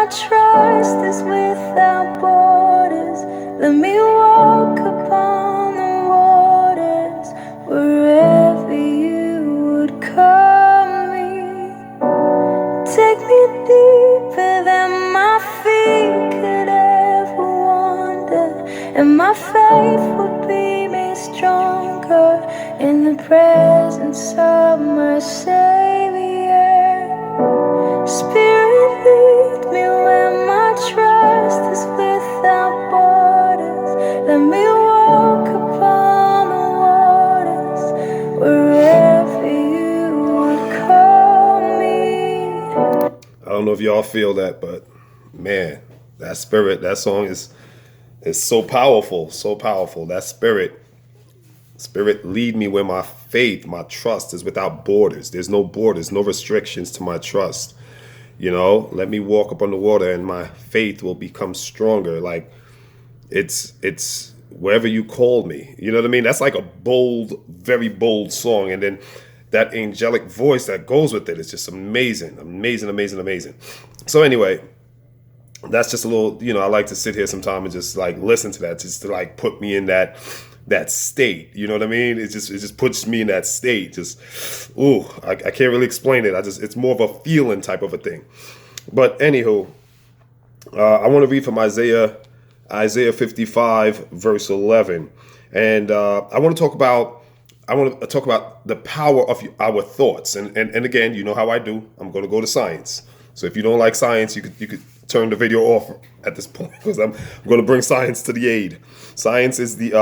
my trust is without borders. Let me walk upon the waters wherever you would call me. Take me deeper than my feet could ever wander, and my faith will be made stronger in the presence of my Savior. Spirit, lead me where my trust is without borders. Let me walk upon the waters wherever you would call me. I don't know if y'all feel that, but man, that spirit, that song is so powerful, so powerful. That spirit lead me where my faith, my trust is without borders. There's no borders, no restrictions to my trust. You know, let me walk upon the water and my faith will become stronger. Like it's wherever you called me. You know what I mean? That's like a bold, very bold song. And then that angelic voice that goes with it is just amazing, amazing, amazing, amazing. So anyway, that's just a little, I like to sit here sometime and just like listen to that, just to like put me in that state. You know what I mean? It just puts me in that state. Just, I can't really explain it. It's more of a feeling type of a thing. But anywho, I want to read from Isaiah 55 verse 11, and I want to talk about the power of our thoughts. And again, you know how I do. I'm going to go to science. So if you don't like science, you could turn the video off at this point, because I'm going to bring science to the aid. Science is the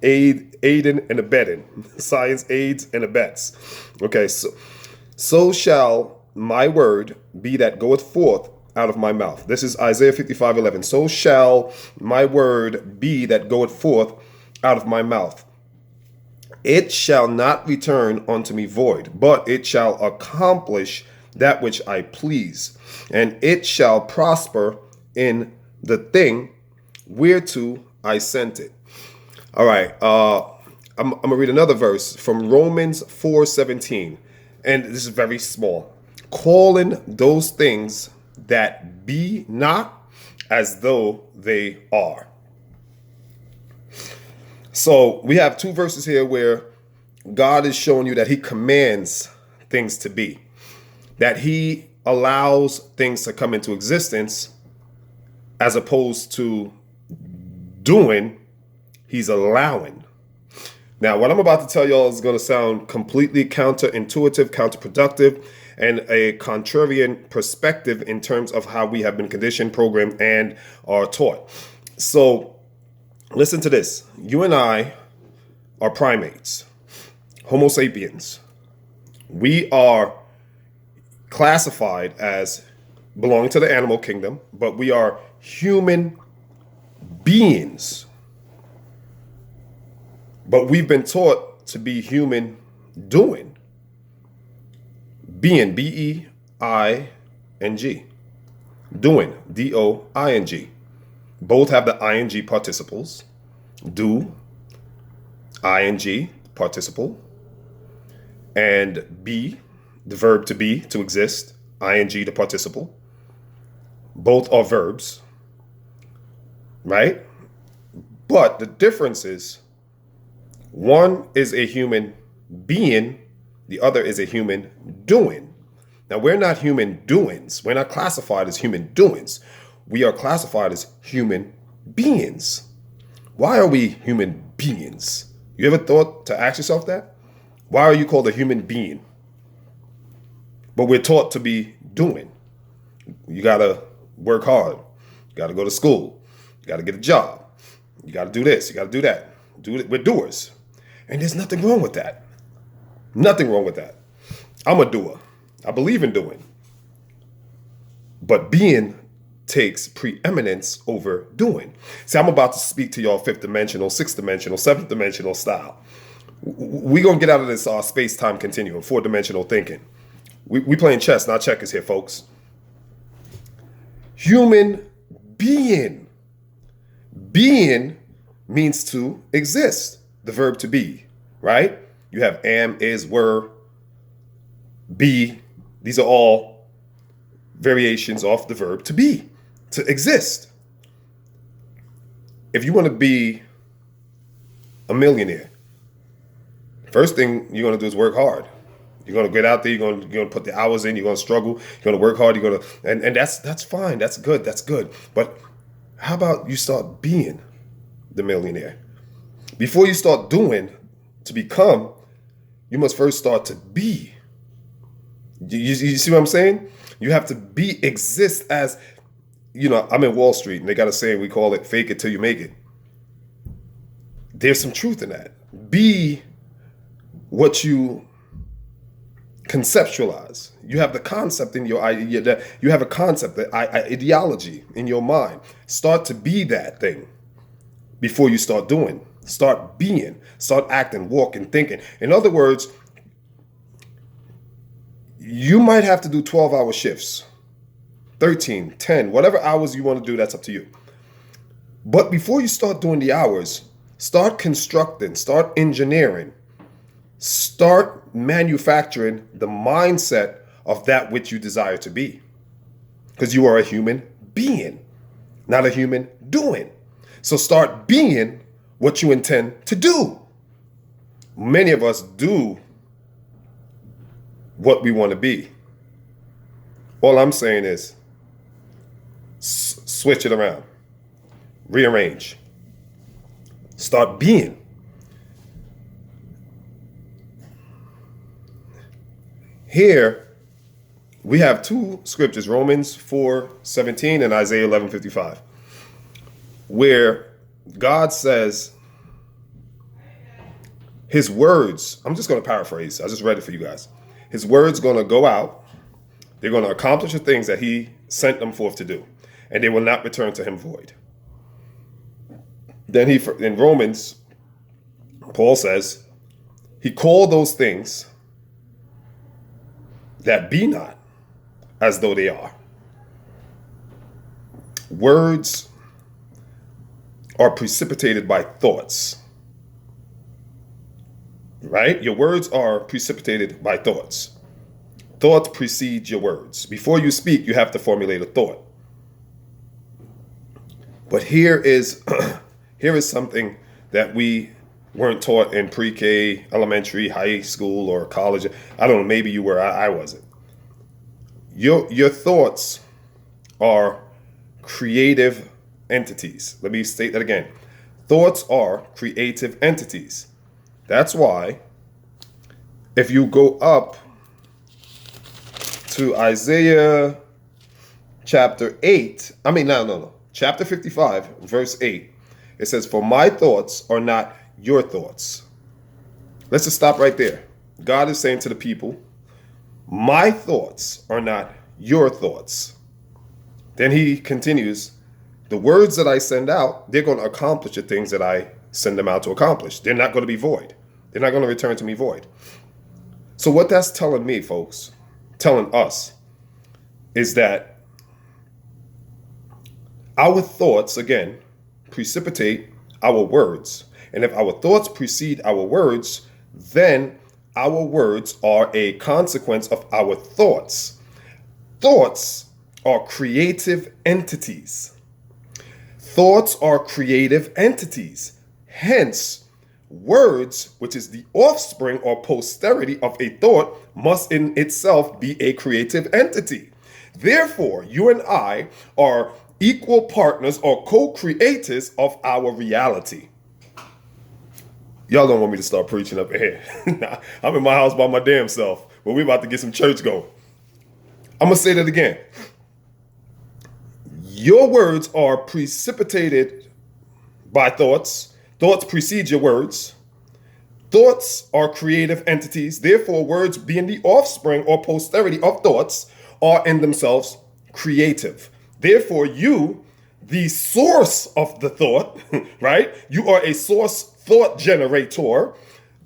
aiding and abetting. Science aids and abets. Okay, so shall my word be that goeth forth out of my mouth. This is Isaiah 55:11. So shall my word be that goeth forth out of my mouth. It shall not return unto me void, but it shall accomplish that which I please, and it shall prosper in the thing whereto I sent it. All right, I'm gonna read another verse from Romans 4:17, and this is very small. Calling those things that be not as though they are. So we have two verses here where God is showing you that he commands things to be, that he allows things to come into existence, as opposed to doing, he's allowing. Now, what I'm about to tell y'all is going to sound completely counterintuitive, counterproductive, and a contrarian perspective in terms of how we have been conditioned, programmed, and are taught. So listen to this. You and I are primates, Homo sapiens. We are classified as belonging to the animal kingdom, but we are human beings. But we've been taught to be human doing. Being, B-E-I-N-G. Doing, D-O-I-N-G. Both have the ing participles. Do, ing participle. And be, the verb to be, to exist, ing the participle. Both are verbs, right? But the difference is, one is a human being, the other is a human doing. Now, we're not human doings. We're not classified as human doings. We are classified as human beings. Why are we human beings? You ever thought to ask yourself that? Why are you called a human being? But we're taught to be doing. You gotta work hard. You gotta go to school. You gotta get a job. You gotta do this. You gotta do that. We're doers. And there's nothing wrong with that. Nothing wrong with that. I'm a doer. I believe in doing. But being takes preeminence over doing. See, I'm about to speak to y'all fifth dimensional, sixth dimensional, seventh dimensional style. We're going to get out of this space-time continuum, four-dimensional thinking. We playing chess, not checkers here, folks. Human being. Being means to exist. The verb to be, right? You have am, is, were, be. These are all variations of the verb to be, to exist. If you want to be a millionaire, first thing you're going to do is work hard. You're going to get out there, you're going to put the hours in, you're going to struggle, you're going to work hard, and that's fine, that's good. But how about you start being the millionaire? Before you start doing to become, you must first start to be. You see what I'm saying? You have to exist as, I'm in Wall Street and they got a saying, we call it fake it till you make it. There's some truth in that. Be what you conceptualize. You have the concept in your idea, you have a concept, the ideology in your mind. Start to be that thing before you start doing. Start being, start acting, walking, thinking. In other words, you might have to do 12-hour shifts, 13, 10, whatever hours you want to do, that's up to you. But before you start doing the hours, start constructing, start engineering, start manufacturing the mindset of that which you desire to be. Because you are a human being, not a human doing. So start being what you intend to do. Many of us do what we want to be. All I'm saying is switch it around, rearrange, start being. Here we have two scriptures, Romans 4:17 and Isaiah 11:55, where God says his words, I'm just going to paraphrase, I just read it for you guys. His words going to go out, they're going to accomplish the things that he sent them forth to do, and they will not return to him void. Then in Romans, Paul says, he called those things that be not as though they are. Words are precipitated by thoughts, right? Your words are precipitated by thoughts. Thoughts precede your words. Before you speak, you have to formulate a thought. But here is something that we weren't taught in pre-K, elementary, high school, or college. I don't know, maybe you were, I wasn't. Your thoughts are creative entities. Let me state that again. Thoughts are creative entities. That's why if you go up to Isaiah chapter 8, chapter 55, verse 8, it says, for my thoughts are not your thoughts. Let's just stop right there. God is saying to the people, my thoughts are not your thoughts. Then he continues, the words that I send out, they're going to accomplish the things that I send them out to accomplish. They're not going to be void. They're not going to return to me void. So what that's telling me, folks, telling us, is that our thoughts, again, precipitate our words. And if our thoughts precede our words, then our words are a consequence of our thoughts. Thoughts are creative entities. Thoughts are creative entities. Hence, words, which is the offspring or posterity of a thought, must in itself be a creative entity. Therefore, you and I are equal partners or co-creators of our reality. Y'all don't want me to start preaching up in here. I'm in my house by my damn self, but we're about to get some church going. I'm going to say that again. Your words are precipitated by thoughts. Thoughts precede your words. Thoughts are creative entities. Therefore, words being the offspring or posterity of thoughts are in themselves creative. Therefore, you, the source of the thought, right? You are a source thought generator.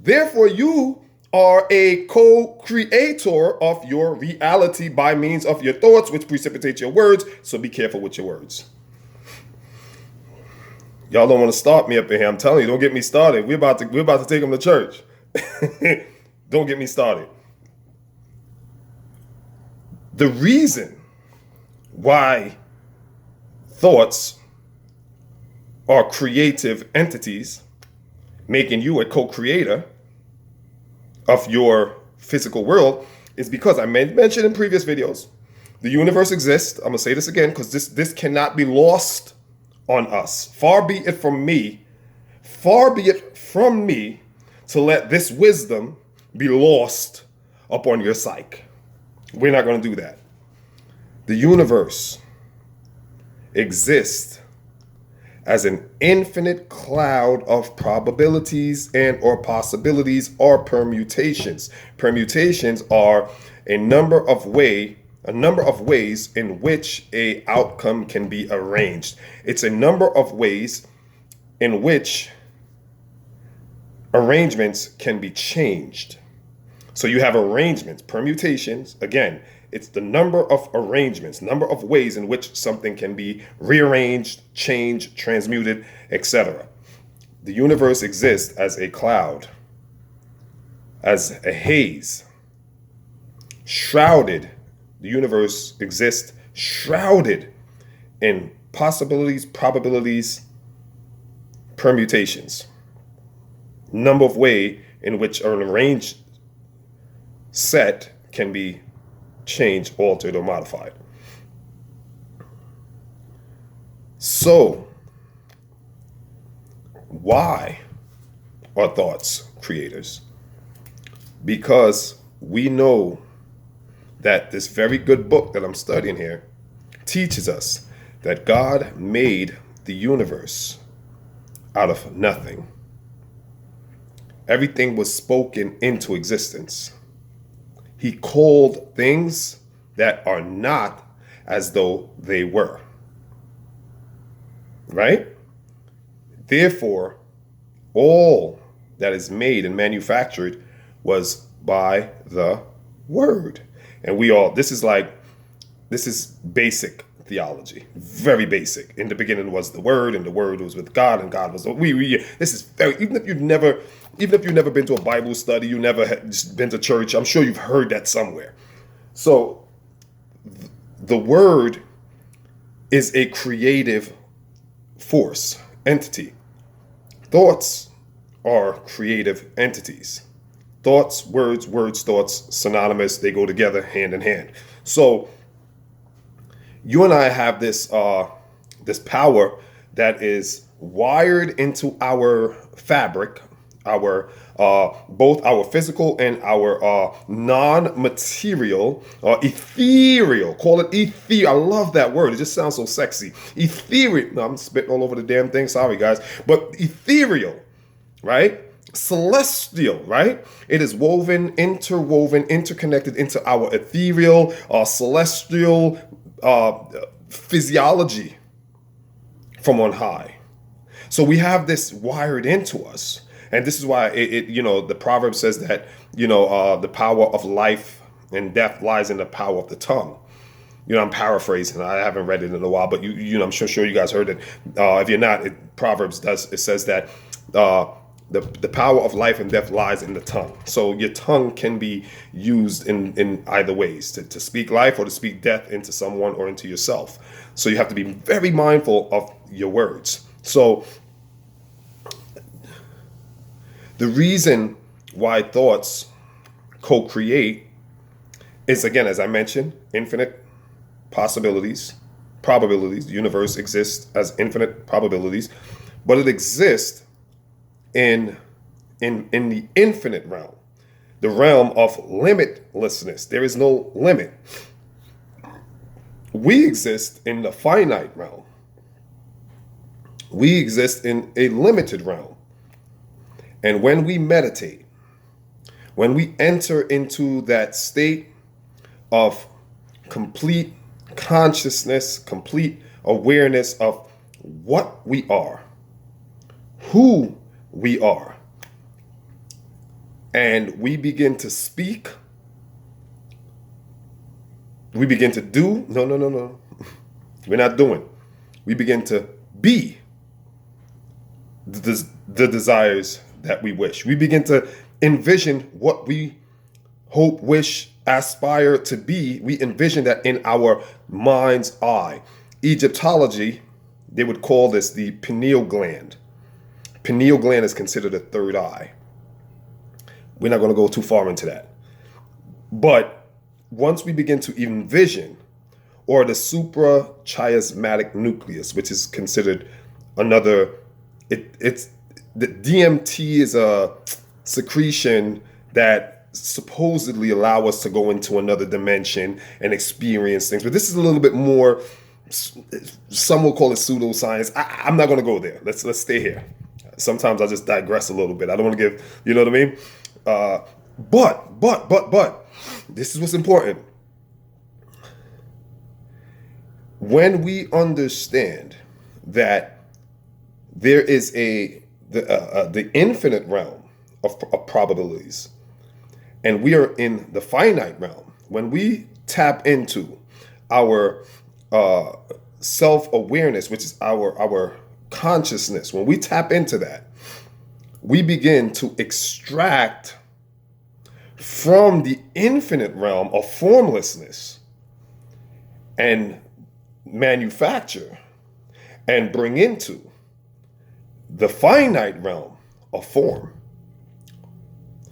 Therefore, you are a co-creator of your reality by means of your thoughts, which precipitate your words. So be careful with your words. Y'all don't want to start me up in here. I'm telling you, don't get me started. We're about to take them to church. Don't get me started. The reason why thoughts are creative entities, making you a co-creator of your physical world, is because I mentioned in previous videos, the universe exists. I'm gonna say this again because this cannot be lost on us. Far be it from me to let this wisdom be lost upon your psyche. We're not going to do that. The universe exists as an infinite cloud of probabilities and or possibilities or permutations. Permutations are a number of ways in which a outcome can be arranged. It's a number of ways in which arrangements can be changed. So you have arrangements, permutations. Again, it's the number of arrangements, number of ways in which something can be rearranged, changed, transmuted, etc. The universe exists as a cloud, as a haze, shrouded. The universe exists shrouded in possibilities, probabilities, permutations. Number of ways in which an arranged set can be changed, altered, or modified. So, why are thoughts creators? Because we know that this very good book that I'm studying here teaches us that God made the universe out of nothing. Everything was spoken into existence. He called things that are not as though they were. Right? Therefore, all that is made and manufactured was by the word. And this is basic theology, very basic. In the beginning was the word, and the word was with God, and God was this is very, even if you've never been to a Bible study, you never just been to church, I'm sure you've heard that somewhere. So the word is a creative force, entity. Thoughts are creative entities. Thoughts, words, thoughts, synonymous. They go together hand in hand. So you and I have this power that is wired into our fabric, our both our physical and our non-material, ethereal. Call it ethereal. I love that word. It just sounds so sexy. Ethereal. No, I'm spitting all over the damn thing. Sorry, guys. But ethereal, right? Celestial, right? It is interwoven, interconnected into our ethereal, celestial physiology from on high. So we have this wired into us. And this is why the proverb says that, the power of life and death lies in the power of the tongue. I'm paraphrasing. I haven't read it in a while, but I'm sure you guys heard it. If you're not, Proverbs says that the power of life and death lies in the tongue. So your tongue can be used in either ways, to speak life or to speak death into someone or into yourself. So you have to be very mindful of your words. So the reason why thoughts co-create is, again, as I mentioned, infinite possibilities, probabilities. The universe exists as infinite probabilities, but it exists in the infinite realm, the realm of limitlessness. There is no limit. We exist in the finite realm. We exist in a limited realm. And when we meditate, when we enter into that state of complete consciousness, complete awareness of what we are, who we are, and we begin to speak, we begin to do, no, we're not doing. We begin to be the desires that we wish. We begin to envision what we hope, wish, aspire to be, we envision that in our mind's eye. Egyptology, they would call this the pineal gland. Pineal gland is considered a third eye. We're not going to go too far into that. But once we begin to envision, or the suprachiasmatic nucleus, which is considered another, it's the DMT is a secretion that supposedly allow us to go into another dimension and experience things. But this is a little bit more, some will call it pseudoscience. I'm not going to go there. Let's stay here. Sometimes I just digress a little bit. I don't want to give, you know what I mean? But this is what's important. When we understand that there is the infinite realm of probabilities, and we are in the finite realm, when we tap into our self-awareness, which is our consciousness, when we tap into that, we begin to extract from the infinite realm of formlessness and manufacture and bring into the finite realm of form.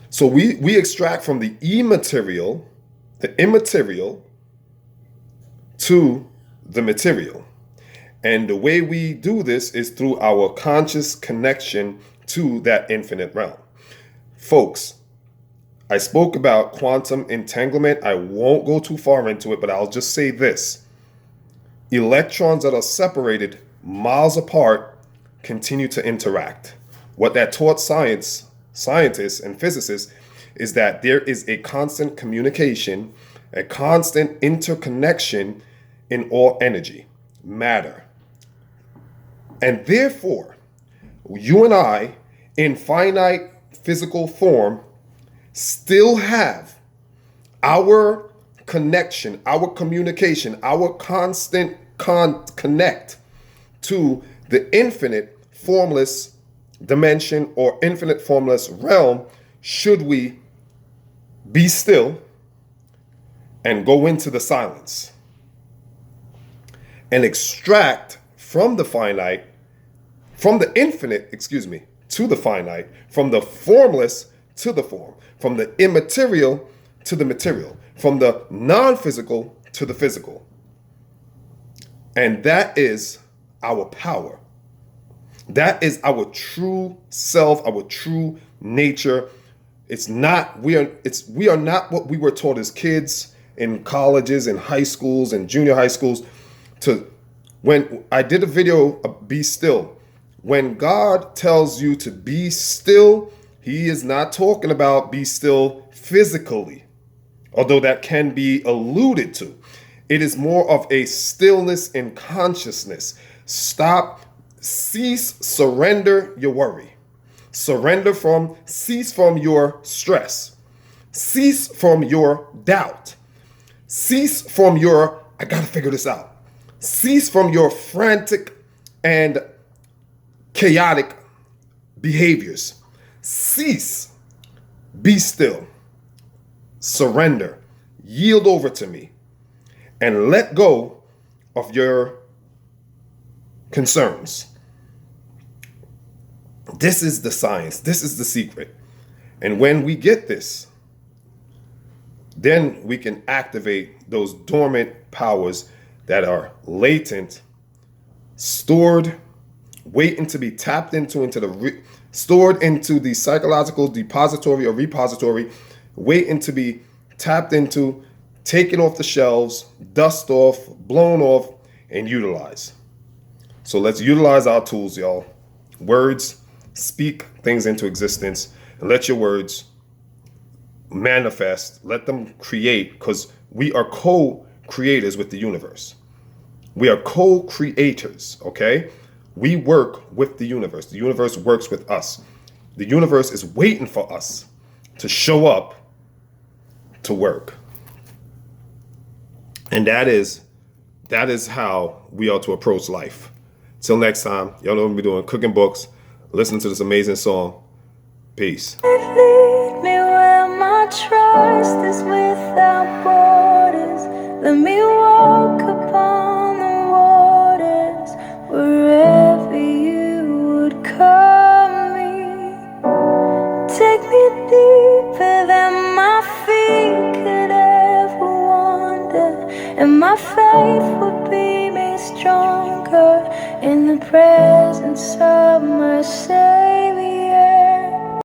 So we extract from the immaterial to the material. And the way we do this is through our conscious connection to that infinite realm. Folks, I spoke about quantum entanglement. I won't go too far into it, but I'll just say this. Electrons that are separated miles apart continue to interact. What that taught scientists and physicists is that there is a constant communication, a constant interconnection in all energy, matter. And therefore, you and I, in finite physical form, still have our connection, our communication, our constant connect to the infinite formless dimension or infinite formless realm, should we be still and go into the silence and extract from the finite, from the infinite, to the finite, from the formless to the form, from the immaterial to the material, from the non-physical to the physical. And that is our power. That is our true self, our true nature. We are not what we were taught as kids in colleges and high schools and junior high schools. When I did a video of Be Still, when God tells you to be still, he is not talking about be still physically, although that can be alluded to. It is more of a stillness in consciousness. Cease, surrender your worry. Cease from your stress. Cease from your doubt. Cease from your, I gotta figure this out. Cease from your frantic and chaotic behaviors. Cease, be still, surrender, yield over to me, and let go of your concerns. This is the science. This is the secret. And when we get this, then we can activate those dormant powers that are latent, stored, waiting to be tapped into, stored into the psychological depository or repository, waiting to be tapped into, taken off the shelves, dust off, blown off, and utilized. So let's utilize our tools, y'all. Words, speak things into existence, and let your words manifest. Let them create, because we are co-creators with the universe. We are co-creators, okay? We work with the universe. The universe works with us. The universe is waiting for us to show up to work. And that is how we are to approach life. Till next time, y'all know what we're doing, cooking books, listening to this amazing song. Peace. Lead me where my trust is without borders. Let me walk upon the waters wherever you would call me. Take me deeper than my feet could ever wander, and my faith would be made stronger in the presence of my Savior.